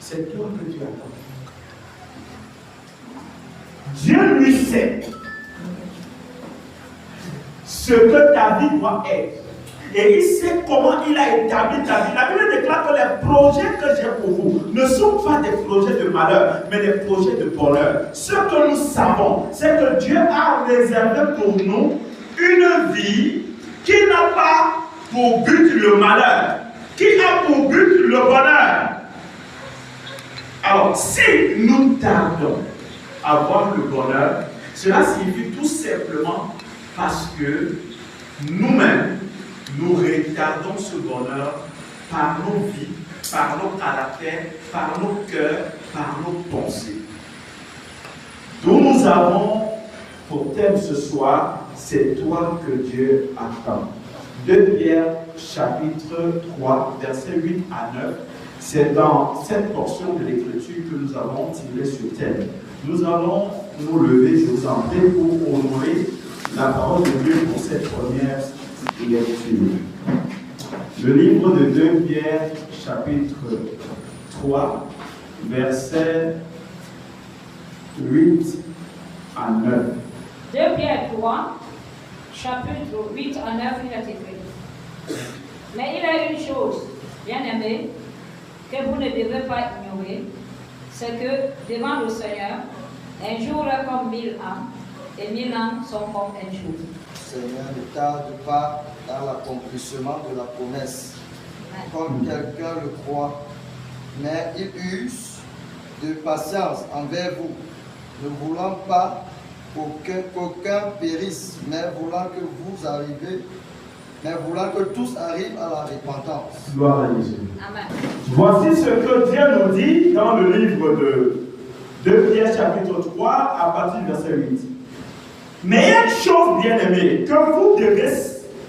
c'est toi que tu attends. Dieu lui sait ce que ta vie doit être. Et il sait comment il a établi ta vie. La Bible déclare que les projets que j'ai pour vous ne sont pas des projets de malheur, mais des projets de bonheur. Ce que nous savons, c'est que Dieu a réservé pour nous une vie qui n'a pas pour but le malheur, qui a pour but le bonheur. Alors, si nous tardons à avoir le bonheur, cela signifie tout simplement parce que nous-mêmes, nous retardons ce bonheur par nos vies, par nos caractères, par nos cœurs, par nos pensées. Donc nous avons pour thème ce soir, c'est toi que Dieu attend. 2 Pierre chapitre 3, versets 8 à 9. C'est dans cette portion de l'écriture que nous avons tiré ce thème. Nous allons nous lever, je vous en prie, pour honorer la parole de Dieu pour cette première lecture. Le livre de 2 Pierre, chapitre 3, versets 8 à 9. 2 Pierre 3, chapitre 8 à 9, il a écrit. Mais il y a une chose, bien aimé, que vous ne devez pas ignorer, c'est que devant le Seigneur, un jour est comme 1000 ans, et 1000 ans sont comme un jour. Le Seigneur ne tarde pas dans l'accomplissement de la promesse, comme quelqu'un le croit, mais il use de patience envers vous, ne voulant pas qu'aucun périsse, mais voulant que vous arriviez, mais voulant que tous arrivent à la repentance. Gloire à Jésus. Amen. Voici ce que Dieu nous dit dans le livre de 2 Pierre chapitre 3 à partir du verset 8. Mais il y a une chose bien aimée que vous ne devez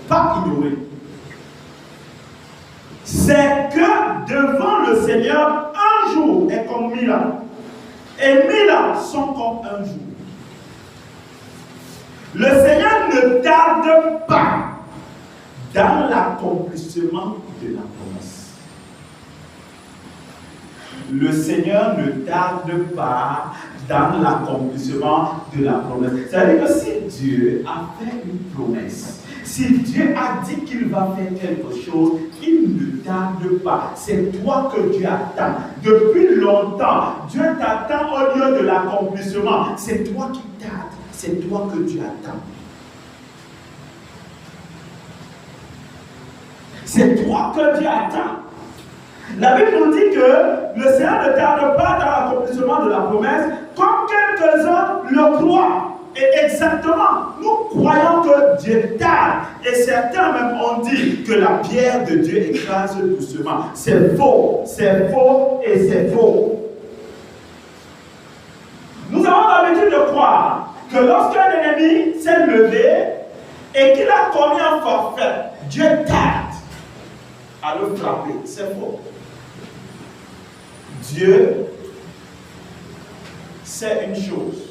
pas ignorer. C'est que devant le Seigneur, un jour est comme 1000 ans. Et 1000 ans sont comme un jour. Le Seigneur ne tarde pas dans l'accomplissement de la promesse. Le Seigneur ne tarde pas dans l'accomplissement de la promesse. C'est-à-dire que si Dieu a fait une promesse, si Dieu a dit qu'il va faire quelque chose, il ne tarde pas. C'est toi que Dieu attend. Depuis longtemps, Dieu t'attend au lieu de l'accomplissement. C'est toi qui tardes. C'est toi que Dieu attend. C'est toi que Dieu attend. La Bible nous dit que le Seigneur ne tarde pas dans l'accomplissement de la promesse, comme quelques-uns le croient. Et exactement, nous croyons que Dieu tarde. Et certains même ont dit que la pierre de Dieu écrase doucement. C'est faux et c'est faux. Nous avons l'habitude de croire que lorsqu'un ennemi s'est levé et qu'il a commis un forfait, Dieu tarde à le frapper. C'est faux. Dieu sait une chose.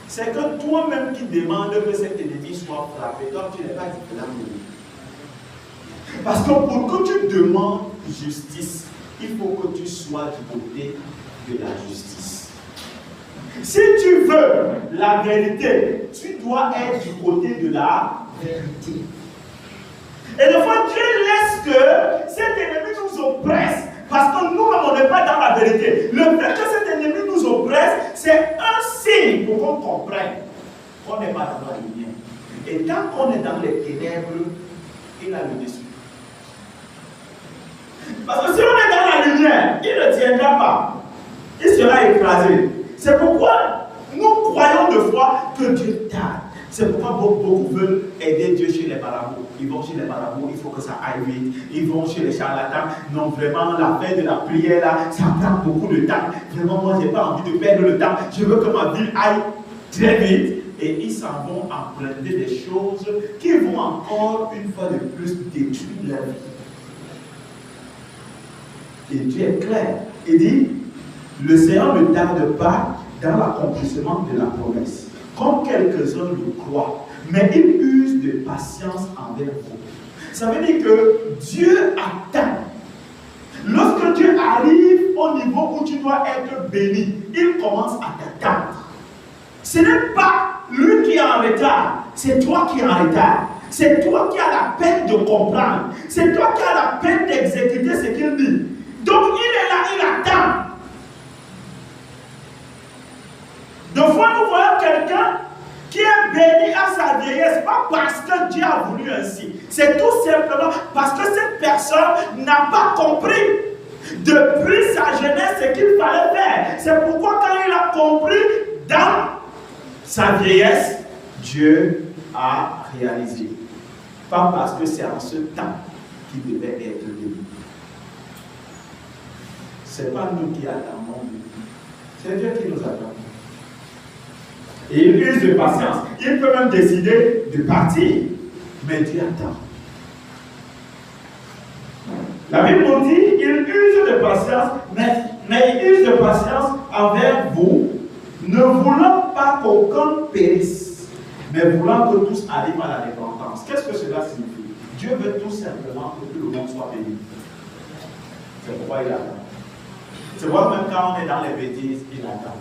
C'est que toi-même qui demandes que cet ennemi soit frappé, toi tu n'es pas dit. Parce que pour que tu demandes justice, il faut que tu sois du côté de la justice. Si tu veux la vérité, tu dois être du côté de la vérité. Et des fois, Dieu laisse que cet ennemi nous oppresse parce que nous-mêmes, on n'est pas dans la vérité. Le fait que cet ennemi nous oppresse, c'est un signe pour qu'on comprenne qu'on n'est pas dans la lumière. Et tant qu'on est dans les ténèbres, il a le dessus. Parce que si on est dans la lumière, il ne tiendra pas. Il sera écrasé. C'est pourquoi nous croyons de foi que Dieu tarde. C'est pourquoi beaucoup veulent aider Dieu chez les marabouts. Ils vont chez les marabouts, il faut que ça aille vite. Ils vont chez les charlatans. Non, vraiment, la fin de la prière, là, ça prend beaucoup de temps. Vraiment, moi, je n'ai pas envie de perdre le temps. Je veux que ma vie aille très vite. Et ils s'en vont emprunter des choses qui vont encore, une fois de plus, détruire la vie. Et Dieu est clair. Il dit, le Seigneur ne tarde pas dans l'accomplissement de la promesse, comme quelques-uns le croient, mais il use de patience envers vous. Ça veut dire que Dieu attend. Lorsque Dieu arrive au niveau où tu dois être béni, il commence à t'attendre. Ce n'est pas lui qui est en retard, c'est toi qui es en retard. C'est toi qui as la peine de comprendre. C'est toi qui as la peine d'exécuter ce qu'il dit. Donc il est là, il attend. De fois, nous voyons quelqu'un qui est béni à sa vieillesse, pas parce que Dieu a voulu ainsi. C'est tout simplement parce que cette personne n'a pas compris depuis sa jeunesse ce qu'il fallait faire. C'est pourquoi quand il a compris dans sa vieillesse, Dieu a réalisé. Pas parce que c'est en ce temps qu'il devait être béni. Ce n'est pas nous qui attendons, c'est Dieu qui nous attend. Et il use de patience. Il peut même décider de partir, mais Dieu attend. La Bible nous dit, il use de patience, mais il use de patience envers vous, ne voulant pas qu'aucun périsse, mais voulant que tous arrivent à la repentance. Qu'est-ce que cela signifie? Dieu veut tout simplement que tout le monde soit béni. C'est pourquoi il attend. Tu vois, même quand on est dans les bêtises, il attend.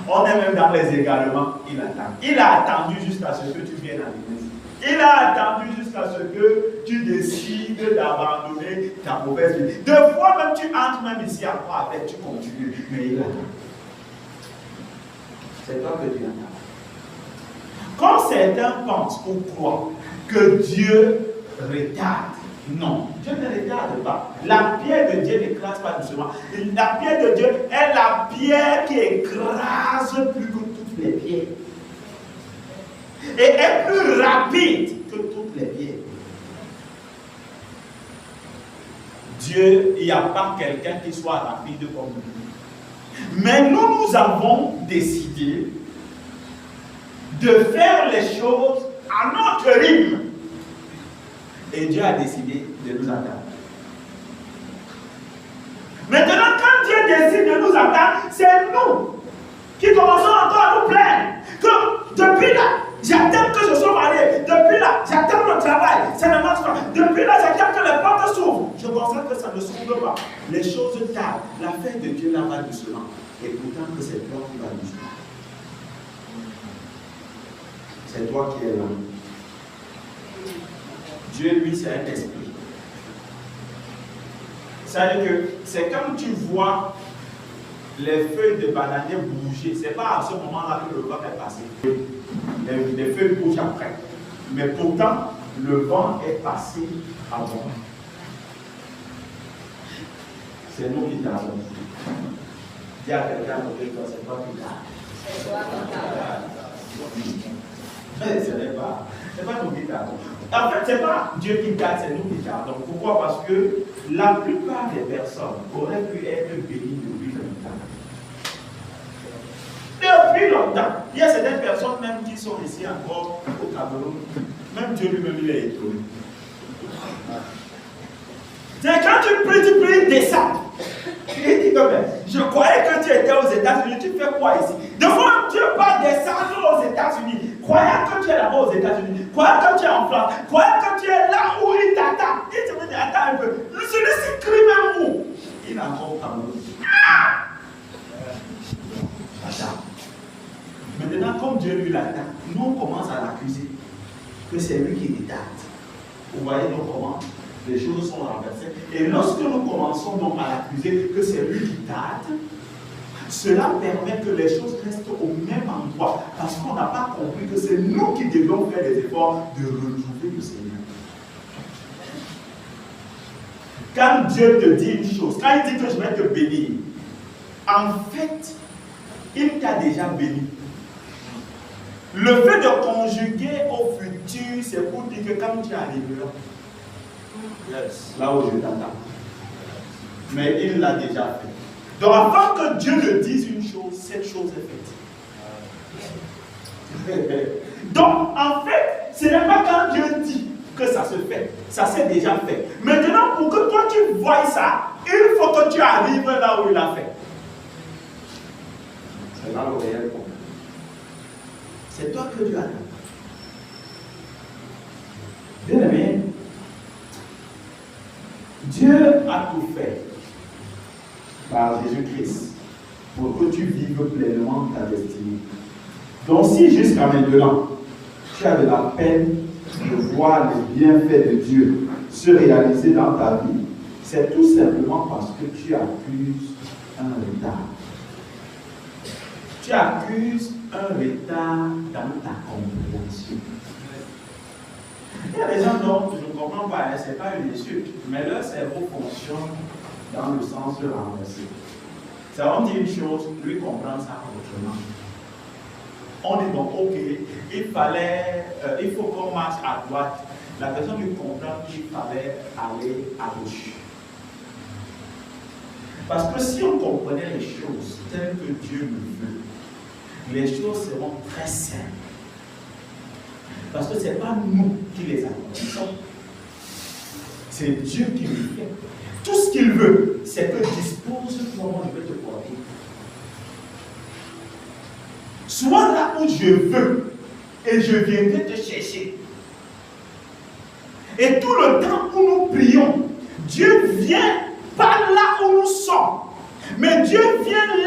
On est même dans les égarements, il attend. Il a attendu jusqu'à ce que tu viennes à l'église. Il a attendu jusqu'à ce que tu décides d'abandonner ta mauvaise vie. Deux fois même tu entres même ici à quoi avec, tu continues, mais il attend. C'est toi que Dieu attend. Comme certains pensent ou croient que Dieu retarde, non, Dieu ne retarde pas. La pierre de Dieu n'écrase pas doucement. La pierre de Dieu est la pierre qui écrase plus que toutes les pierres. Et est plus rapide que toutes les pierres. Dieu, il n'y a pas quelqu'un qui soit rapide comme nous. Mais nous avons décidé de faire les choses à notre rythme. Et Dieu a décidé de nous attendre. Maintenant, quand Dieu décide de nous attendre, c'est nous qui commençons encore à nous plaindre. Que depuis là, j'attends que je sois marié. Depuis là, j'attends mon travail. Ça ne marche pas. Depuis là, j'attends que les portes s'ouvrent. Je constate que ça ne s'ouvre pas. Les choses tardent. L'affaire de Dieu là va doucement. Et pourtant que c'est toi qui va doucement. C'est toi qui es là. Dieu, lui, c'est un esprit. C'est-à-dire que c'est comme tu vois les feuilles de bananier bouger. Ce n'est pas à ce moment-là que le vent est passé. Les feuilles bougent après. Mais pourtant, le vent est passé avant. C'est nous qui tardons. Dis à quelqu'un de toi, c'est toi qui tardons. C'est toi qui tardons. Mais ce n'est pas nous qui tardons. En fait, ce n'est pas Dieu qui tarde, c'est nous qui tardons. Pourquoi? Parce que la plupart des personnes auraient pu être bénies depuis longtemps. Depuis longtemps. Il y a certaines personnes même qui sont ici encore au Cameroun. Même Dieu lui-même, il est étonné. C'est quand tu pries, descends. Il dit que je croyais que tu étais aux États-Unis, tu fais quoi ici? De fois, Dieu va descendre aux États-Unis. Croyant que tu es là-bas aux États-Unis, croyant que tu es en France, croyant que tu es là où il t'attend. Il te dit, attends un peu. Celui-ci crie même où? Il est encore au Cameroun. Attends. Maintenant, comme Dieu lui l'attend, nous on commence à l'accuser que c'est lui qui retarde. Vous voyez donc comment les choses sont renversées. Et lorsque nous commençons donc à l'accuser que c'est lui qui tarde, cela permet que les choses restent au même endroit parce qu'on n'a pas compris que c'est nous qui devions faire les efforts de retrouver le Seigneur. Quand Dieu te dit une chose, quand il dit que je vais te bénir, en fait, il t'a déjà béni. Le fait de conjuguer au futur, c'est pour dire que quand tu arriveras, là où je t'attends. Mais il l'a déjà fait. Donc avant que Dieu ne dise une chose, cette chose est faite. Donc en fait, ce n'est pas quand Dieu dit que ça se fait. Ça s'est déjà fait. Maintenant, pour que toi tu voies ça, il faut que tu arrives là où il a fait. C'est là le réel problème. C'est toi que Dieu attend. Bien aimé, Dieu a tout fait par Jésus-Christ pour que tu vives pleinement ta destinée. Donc si jusqu'à maintenant, tu as de la peine de voir les bienfaits de Dieu se réaliser dans ta vie, c'est tout simplement parce que tu accuses un retard. Tu accuses un retard dans ta compréhension. Il y a des gens dont je ne comprends pas, ce n'est pas une insulte, mais leur cerveau fonctionne dans le sens renversé. Ça, on dit une chose, lui comprend ça autrement. On dit bon, ok, il faut qu'on marche à droite. La personne lui comprend qu'il fallait aller à gauche. Parce que si on comprenait les choses telles que Dieu le veut, les choses seront très simples. Parce que ce n'est pas nous qui les accomplissons. C'est Dieu qui le fait. Tout ce qu'il veut, c'est que dispose comment je vais te porter. Sois là où je veux et je viendrai te chercher. Et tout le temps où nous prions, Dieu vient pas là où nous sommes, mais Dieu vient